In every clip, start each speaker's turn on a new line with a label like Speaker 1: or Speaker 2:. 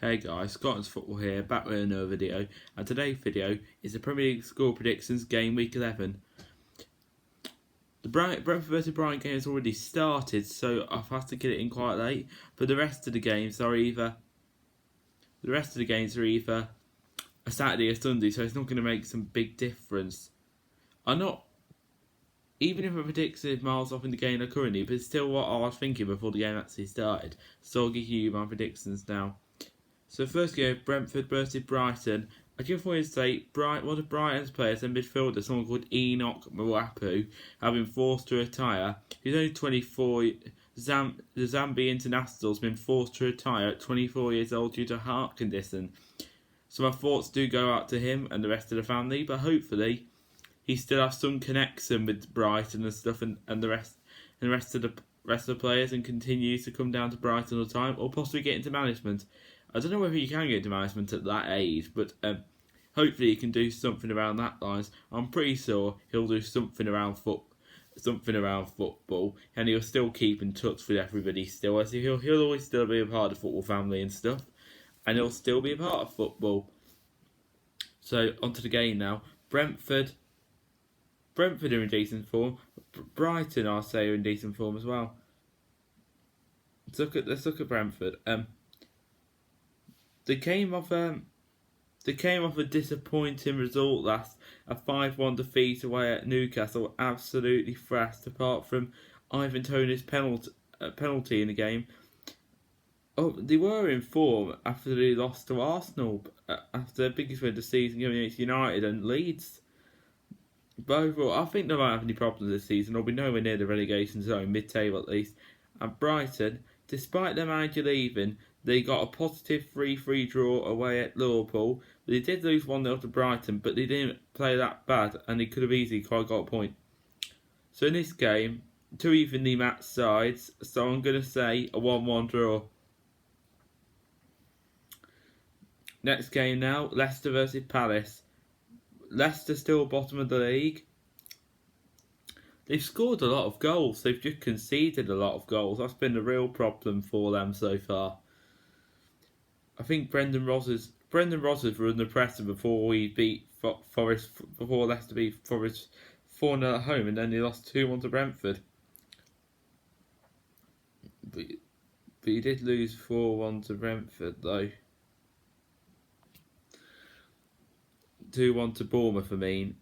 Speaker 1: Hey guys, Scotland's Football here, back with another video, and today's video is the Premier League score predictions game week 11. The Brentford vs Brighton game has already started, so I've had to get it in quite late, but the rest of the games are either a Saturday or Sunday, so it's not going to make some big difference. Even if I predicted miles off in the game currently, but it's still what I was thinking before the game actually started, so I'll give you my predictions now. So first game, Brentford versus Brighton. I just wanted to say, one of Brighton's players and midfielder, someone called Enoch Mwapu, have been forced to retire. He's only 24. The Zambian international has been forced to retire at 24 years old due to a heart condition. So my thoughts do go out to him and the rest of the family, but hopefully he still has some connection with Brighton and stuff, and the rest of the players, and continues to come down to Brighton all the time, or possibly get into management. I don't know whether you can get into management at that age, but hopefully he can do something around that lines. I'm pretty sure he'll do something around football, and he'll still keep in touch with everybody still. As he'll always still be a part of the football family and stuff, and he'll still be a part of football. So onto the game now. Brentford are in decent form. Brighton, I'll say, are in decent form as well. Let's look at Brentford. They came off a disappointing result last, a 5-1 defeat away at Newcastle. Absolutely thrashed, apart from Ivan Toney's penalty in the game. Oh, they were in form after they lost to Arsenal, after their biggest win of the season, going against United and Leeds. But overall, I think they won't have any problems this season. They'll be nowhere near the relegation zone, mid-table at least. And Brighton, despite their manager leaving, they got a positive 3-3 draw away at Liverpool. They did lose 1-0 to Brighton, but they didn't play that bad, and they could have easily quite got a point. So in this game, two evenly matched sides, so I'm going to say a 1-1 draw. Next game now, Leicester versus Palace. Leicester still bottom of the league. They've scored a lot of goals. They've just conceded a lot of goals. That's been the real problem for them so far. I think Brendan Rodgers were under pressure before we beat Forest, before Leicester beat Forest 4-0 at home, and then they lost 2-1 to Brentford. But you did lose 4-1 to Brentford though. 2-1 to Bournemouth, I mean.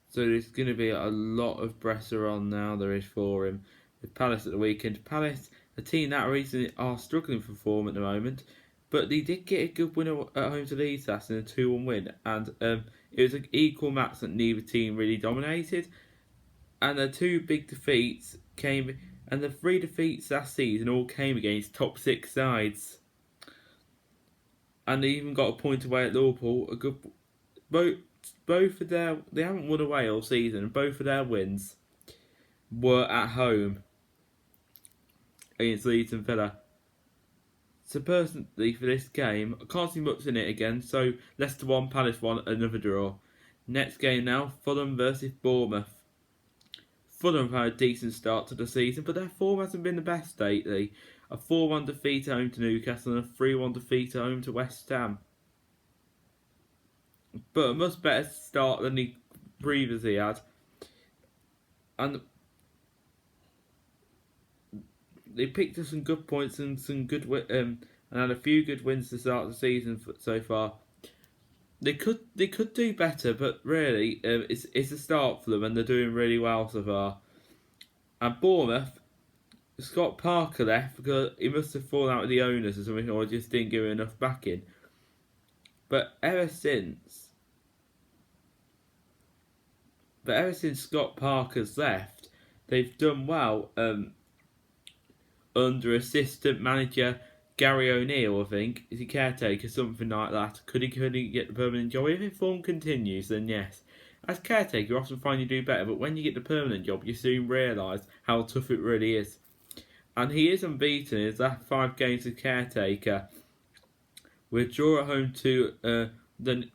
Speaker 1: So there's going to be a lot of pressure on now, there is for him. With Palace at the weekend. Palace, a team that recently are struggling for form at the moment. But they did get a good win at home to Leeds last in a 2-1 win. And it was an equal match that neither team really dominated. And the two big defeats came, and the 3 defeats last season all came against top 6 sides. And they even got a point away at Liverpool. Both of they haven't won away all season, and both of their wins were at home against Leeds and Villa. So personally, for this game, I can't see much in it again, so Leicester 1, Palace 1, another draw. Next game now, Fulham versus Bournemouth. Fulham have had a decent start to the season, but their form hasn't been the best lately. A 4-1 defeat at home to Newcastle and a 3-1 defeat at home to West Ham. But a much better start than he previously had. And they picked up some good points and some good and had a few good wins to start the season so far. They could do better, but really it's a start for them, and they're doing really well so far. And Bournemouth, Scott Parker left because he must have fallen out with the owners or something, or just didn't give him enough backing. But ever since Scott Parker's left, they've done well. Under assistant manager Gary O'Neill, I think. Is he caretaker? Something like that. Could he get the permanent job? If his form continues, then yes. As caretaker, you often find you do better, but when you get the permanent job, you soon realise how tough it really is. And he is unbeaten in his last 5 games as caretaker. We draw at home to when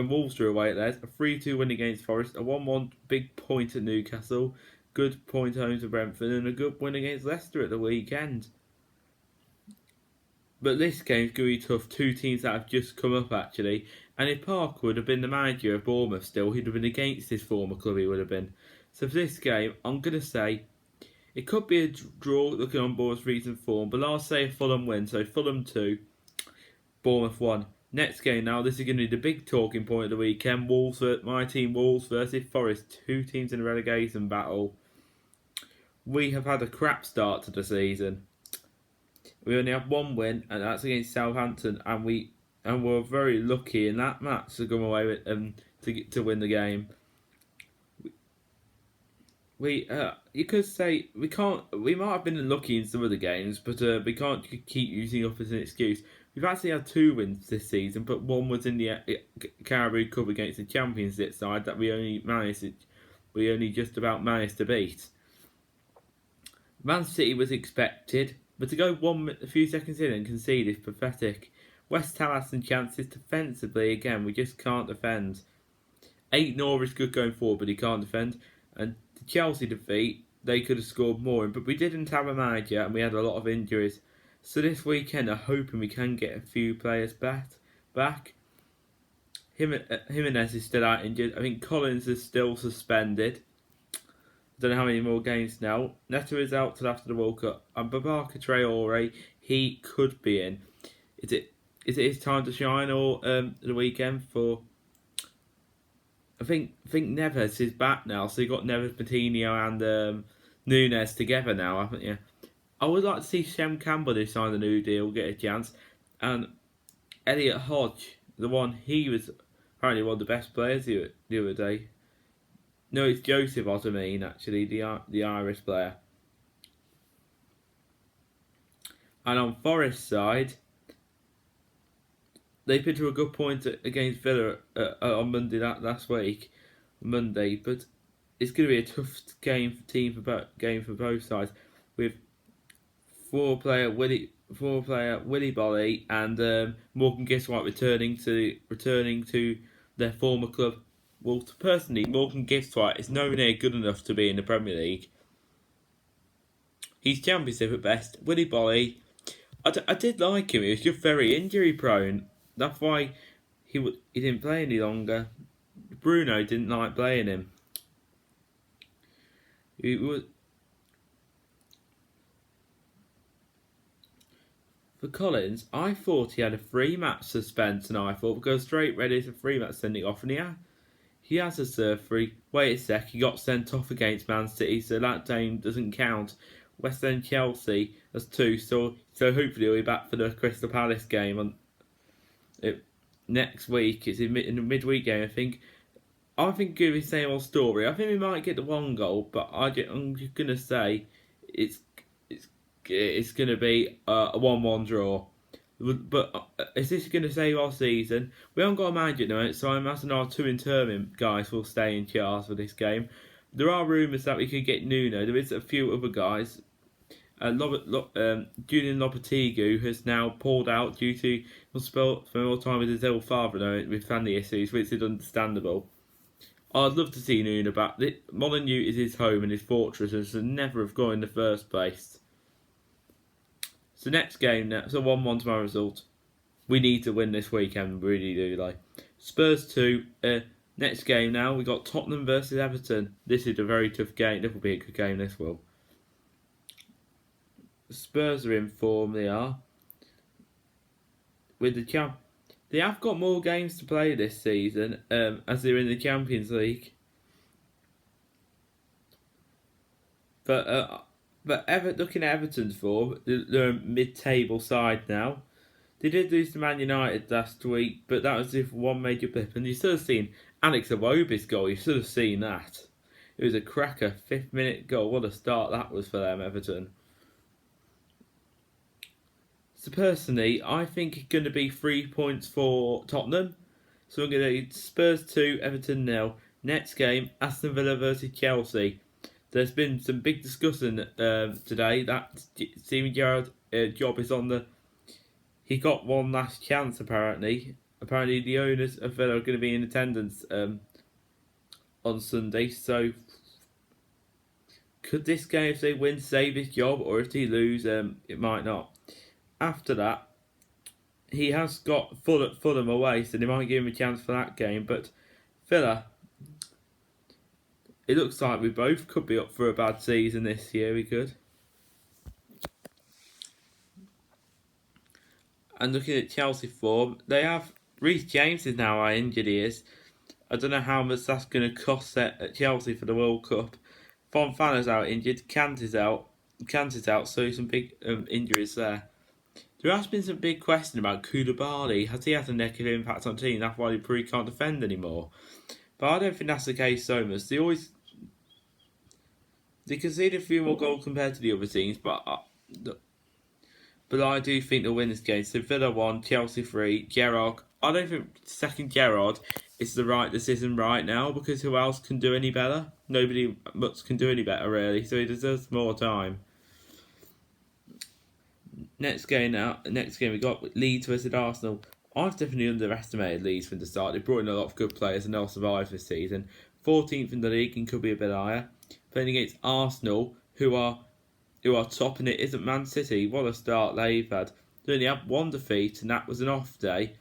Speaker 1: Wolves drew away at theirs, a 3-2 win against Forest, a 1-1 big point at Newcastle, good point home to Brentford, and a good win against Leicester at the weekend. But this game's going to be tough. Two teams that have just come up, actually. And if Parker would have been the manager of Bournemouth still, he'd have been against his former club, he would have been. So for this game, I'm going to say it could be a draw looking on Bournemouth's recent form, but I'll say a Fulham win. So Fulham 2, Bournemouth 1. Next game now, this is going to be the big talking point of the weekend. My team Wolves versus Forest. Two teams in a relegation battle. We have had a crap start to the season. We only have one win, and that's against Southampton, and we're very lucky in that match to come away with to win the game. You could say we can't. We might have been unlucky in some of the games, but we can't keep using up as an excuse. We've actually had 2 wins this season, but one was in the Carabao Cup against the Champions League side that we only just about managed to beat. Man City was expected, but to go a few seconds in and concede is pathetic. West Ham has some chances defensively again. We just can't defend. 8-0 is good going forward, but he can't defend. And the Chelsea defeat, they could have scored more, but we didn't have a manager and we had a lot of injuries. So this weekend, I'm hoping we can get a few players back. Jimenez is still out injured. I think Collins is still suspended. Don't know how many more games now. Neto is out till after the World Cup. And Babaka Traore, he could be in. Is it his time to shine or the weekend for? I think Neves is back now, so you got Neves, Coutinho, and Nunes together now, haven't you? I would like to see Shem Campbell, who signed a new deal, get a chance, and Elliot Hodge, he was apparently one of the best players the other day. No, it's Joseph Otamine, actually, the Irish player. And on Forest's side, they picked up a good point against Villa on Monday Monday, but it's going to be a tough game for both sides with four-player Willie Bolly and Morgan Gibbs-White returning to their former club. Well, personally, Morgan Gibbs-White is nowhere near good enough to be in the Premier League. He's Championship at best. Willie Bolly, I did like him. He was just very injury prone. That's why he didn't play any longer. Bruno didn't like playing him. For Collins, I thought he had a 3-match suspension. I thought because straight red is a 3-match sending off, and he has a serve free. Wait a sec, he got sent off against Man City, so that game doesn't count. West End Chelsea has 2, so hopefully he'll be back for the Crystal Palace game next week. It's in the midweek game, I think. I think it'll be the same old story. I think we might get the 1 goal, but I'm just gonna say it's gonna be a 1-1 draw. But is this going to save our season? We haven't got a manager at the moment, so I imagine our 2 interim guys will stay in charge for this game. There are rumours that we could get Nuno. There is a few other guys. Julian Lopetegui has now pulled out due to spend more time with his ill father with family issues, which is understandable. I'd love to see Nuno back. Molineux is his home and his fortress, and should never have gone in the first place. So next game now, so 1-1 to my result. We need to win this weekend, we really do. Spurs 2, next game now, we got Tottenham versus Everton. This is a very tough game, this will be a good game, this will. Spurs are in form, they are. With the they have got more games to play this season, as they're in the Champions League. But looking at Everton's form, they're a mid-table side now. They did lose to Man United last week, but that was just one major blip. And you should have seen Alex Iwobi's goal. You should have seen that. It was a cracker, 5th minute goal. What a start that was for them, Everton. So personally, I think it's going to be 3 points for Tottenham. So we're going to Spurs 2, Everton 0. Next game, Aston Villa versus Chelsea. There's been some big discussion today that Steven Gerrard's job is on the... He got one last chance, apparently. Apparently the owners of Villa are going to be in attendance on Sunday. So could this game, if they win, save his job? Or if they lose, it might not. After that, he has got Fulham away, so they might give him a chance for that game. But Villa, it looks like we both could be up for a bad season this year. We could. And looking at Chelsea form, they have Reece James is now how injured he is. I don't know how much that's going to cost at Chelsea for the World Cup. Fonfana's out injured, Kante's out, so some big injuries there. There has been some big question about Koulibaly. Has he had a negative impact on the team? That's why he probably can't defend anymore. But I don't think that's the case so much. They concede a few more goals compared to the other teams, but I do think they'll win this game. So Villa 1, Chelsea 3, Gerrard. I don't think second Gerrard is the right decision right now, because who else can do any better? Nobody much can do any better really, so he deserves more time. Next game we got Leeds versus Arsenal. I've definitely underestimated Leeds from the start. They brought in a lot of good players and they'll survive this season. 14th in the league and could be a bit higher. Playing against Arsenal, who are top, and it isn't Man City. What a start they've had. They only had one defeat, and that was an off day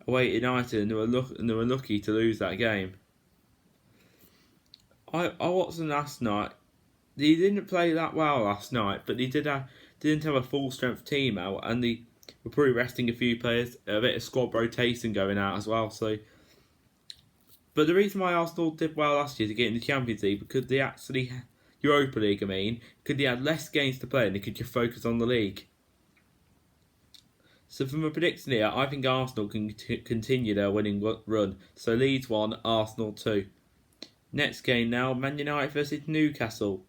Speaker 1: away at United, and they were lucky to lose that game. I watched them last night. They didn't play that well last night, but they didn't have a full strength team out, and they were probably resting a few players, a bit of squad rotation going out as well. But the reason why Arsenal did well last year to get in the Champions League, because they actually Europa League, because they had less games to play and they could just focus on the league. So from a prediction here, I think Arsenal can continue their winning run. So Leeds 1, Arsenal 2. Next game now, Man United versus Newcastle.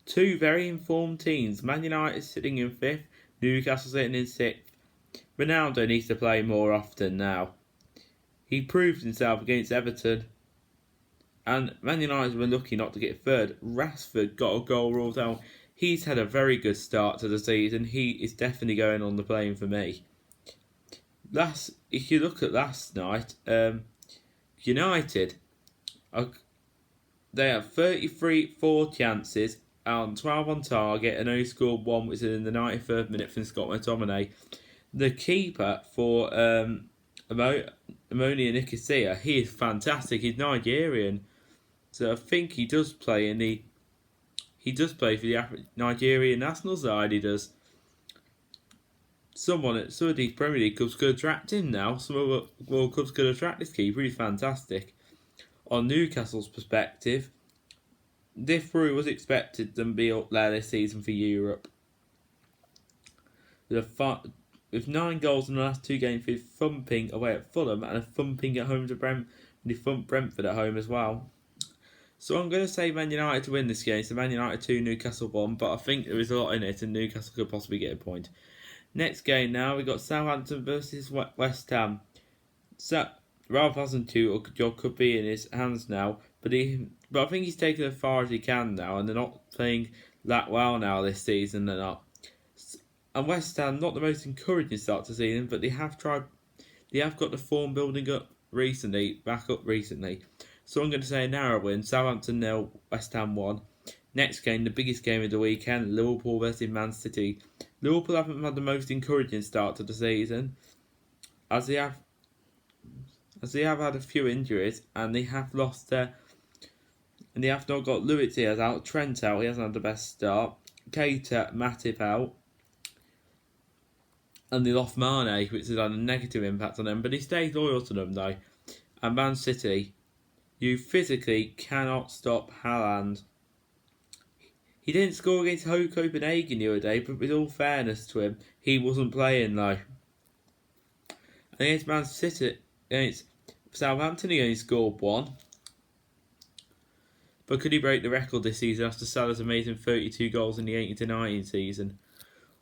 Speaker 1: Two very informed teams. Man United sitting in 5th, Newcastle sitting in 6th. Ronaldo needs to play more often now. He proved himself against Everton. And Man United were lucky not to get 3rd. Rashford got a goal ruled out. He's had a very good start to the season. He is definitely going on the plane for me. If you look at last night, United, they have 4 chances, and 12 on target, and only scored 1, which is in the 93rd minute from Scott McTominay. The keeper for Ammonia Nicosia, he is fantastic. He's Nigerian, so I think he does play for the Nigerian national side. He does. Some of these Premier League clubs could attract him now. Some of the World Cups could attract this keeper. He's fantastic. On Newcastle's perspective, this probably was expected to be up there this season for Europe. With 9 goals in the last 2 games, with thumping away at Fulham and a thumping at home to Brentford. They thumped Brentford at home as well. So I'm going to say Man United to win this game. So Man United 2, Newcastle 1. But I think there is a lot in it and Newcastle could possibly get a point. Next game now, we've got Southampton versus West Ham. So Ralph Hasenhüttl job could be in his hands now. But I think he's taken as far as he can now. And they're not playing that well now this season. They're not. And West Ham, not the most encouraging start to the season. But they have got the form building up recently. So I'm going to say a narrow win. Southampton 0, West Ham 1. Next game, the biggest game of the weekend, Liverpool versus Man City. Liverpool haven't had the most encouraging start to the season, as they have had a few injuries, and they have lost and they have not got Luiz Diaz out, Trent out, he hasn't had the best start, Keita, Matip out, and they lost Mane, which has had a negative impact on them, but he stays loyal to them though. And Man City, you physically cannot stop Haaland. He didn't score against Copenhagen the other day, but with all fairness to him, he wasn't playing though. Against Man City, against Southampton, he only scored 1. But could he break the record this season after Salah's amazing 32 goals in the 18-19 season?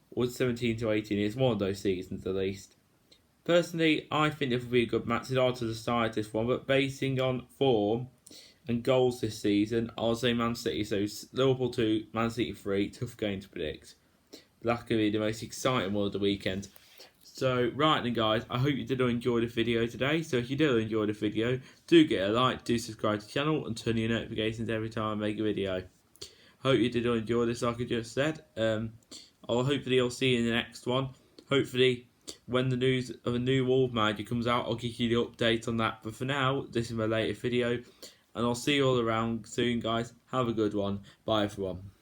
Speaker 1: Or 17-18, it's one of those seasons at least. Personally, I think it will be a good match. It's hard to decide this one, but basing on form and goals this season, I'll say Man City. So Liverpool 2, Man City 3. Tough game to predict. But that's going to be the most exciting one of the weekend. So, right then guys, I hope you did enjoy the video today. So if you did enjoy the video, do get a like, do subscribe to the channel and turn your notifications every time I make a video. Hope you did enjoy this like I just said. I'll hopefully see you in the next one. Hopefully when the news of a new Wolves manager comes out, I'll give you the update on that. But for now, this is my latest video, and I'll see you all around soon, guys. Have a good one. Bye, everyone.